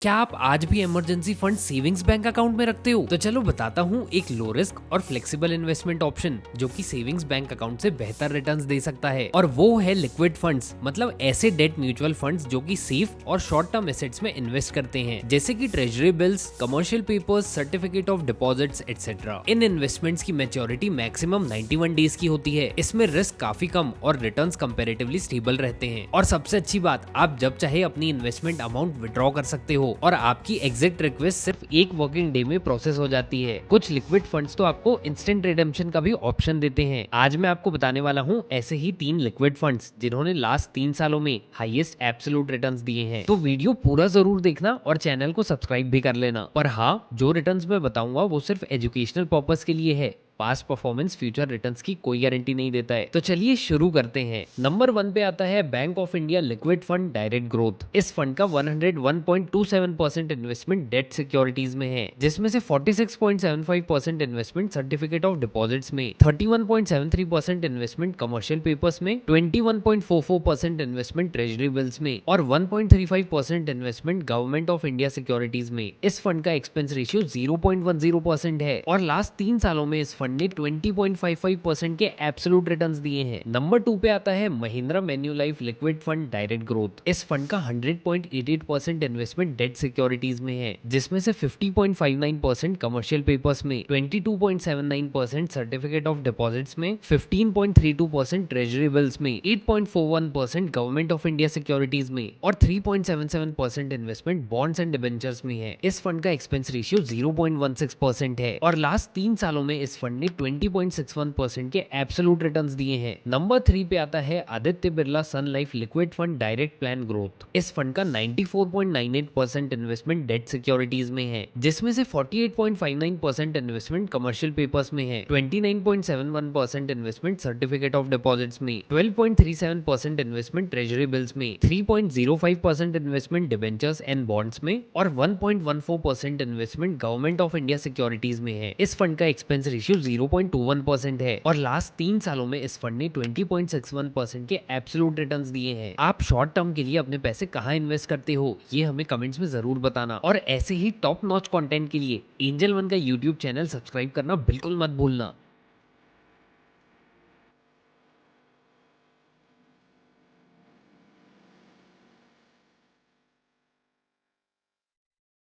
क्या आप आज भी emergency fund savings bank account में रखते हो? तो चलो बताता हूँ एक लो रिस्क और फ्लेक्सिबल इन्वेस्टमेंट ऑप्शन जो कि सेविंग्स बैंक अकाउंट से बेहतर रिटर्न्स दे सकता है, और वो है लिक्विड फंड्स, मतलब ऐसे डेट म्यूचुअल फंड्स जो कि सेफ और शॉर्ट टर्म एसेट्स में इन्वेस्ट करते हैं, जैसे कि treasury bills, commercial papers, certificate of deposits etcetera. In investments की मैच्योरिटी मैक्सिमम 91 डेज की होती है। इसमें रिस्क काफी कम और रिटर्न्स कंपैरेटिवली स्टेबल रहते हैं, और सबसे अच्छी बात, आप जब चाहे अपनी इन्वेस्टमेंट अमाउंट विड्रॉ कर सकते हो और आपकी एग्जिट रिक्वेस्ट सिर्फ एक वर्किंग डे में प्रोसेस हो जाती है। कुछ लिक्विड फंड्स तो आपको इंस्टेंट रिडेम्पशन का भी ऑप्शन देते हैं। आज मैं आपको बताने वाला हूँ ऐसे ही 3 लिक्विड फंड्स जिन्होंने लास्ट 3 सालों में हाईएस्ट एब्सोल्यूट रिटर्न्स दिए हैं। तो वीडियो पूरा जरूर देखना और चैनल को सब्सक्राइब भी कर लेना। पर हाँ, जो रिटर्न्स मैं बताऊंगा वो सिर्फ एजुकेशनल पर्पस के लिए है। पास्ट परफॉर्मेंस फ्यूचर रिटर्न्स की कोई गारंटी नहीं देता है। तो चलिए शुरू करते हैं। नंबर 1 पे आता है bank of India liquid fund direct growth. इस फंड का 101.27% इन्वेस्टमेंट डेट सिक्योरिटीज में है, जिसमें से 46.75% इन्वेस्टमेंट सर्टिफिकेट ऑफ डिपॉजिट्स में, 31.73% इन्वेस्टमेंट कमर्शियल पेपर्स में, 21.44% इन्वेस्टमेंट ट्रेजरी बिल्स में और 1.35% investment government of India securities में। इस फंड का एक्सपेंस रेशियो 0.10% है और लास्ट 3 सालों में इस फंड ने 20.55% के एब्सोल्यूट रिटर्न्स दिए हैं। नंबर 2 पे आता है Mahindra Manulife liquid fund direct growth. इस फंड का 100.88% इन्वेस्टमेंट डेट सिक्योरिटीज में है, जिसमें से 50.59% कमर्शियल पेपर्स में, 22.79% सर्टिफिकेट ऑफ डिपॉजिट्स में, 15.32% ट्रेजरी बिल्स में, 8.41% गवर्नमेंट ऑफ इंडिया सिक्योरिटीज में और 3.77% इन्वेस्टमेंट बॉन्ड्स एंड डिबेंचर्स में है। इस फंड का एक्सपेंस रेशियो 0.16% है और लास्ट 3 सालों में इस फंड ने 20.61% के एब्सोल्यूट रिटर्न्स दिए हैं। नंबर 3 पे आता है Aditya Birla Sun Life liquid fund direct plan growth. इस फंड का 94.98% इन्वेस्टमेंट डेट सिक्योरिटीज में है, जिसमें से 48.59% इन्वेस्टमेंट कमर्शियल पेपर्स में है, 29.71% इन्वेस्टमेंट सर्टिफिकेट ऑफ डिपॉजिट्स में, 12.37% इन्वेस्टमेंट ट्रेजरी बिल्स में, 3.05% इन्वेस्टमेंट डिबेंचर्स एंड बॉन्ड्स में और 1.14% investment government of India securities में है। इस फंड का एक्सपेंस रेशियो 0.21% है और लास्ट 3 सालों में इस फंड ने 20.61% के एब्सोल्यूट रिटर्न्स दिए हैं। आप शॉर्ट टर्म के लिए अपने पैसे कहाँ इन्वेस्ट करते हो, ये हमें कमेंट्स में जरूर बताना, और ऐसे ही टॉप नॉच कंटेंट के लिए एंजल वन का यूट्यूब चैनल सब्सक्राइब करना बिल्कुल मत भूलना।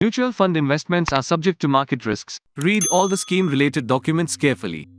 Mutual fund investments are subject to market risks. Read all the scheme related documents carefully.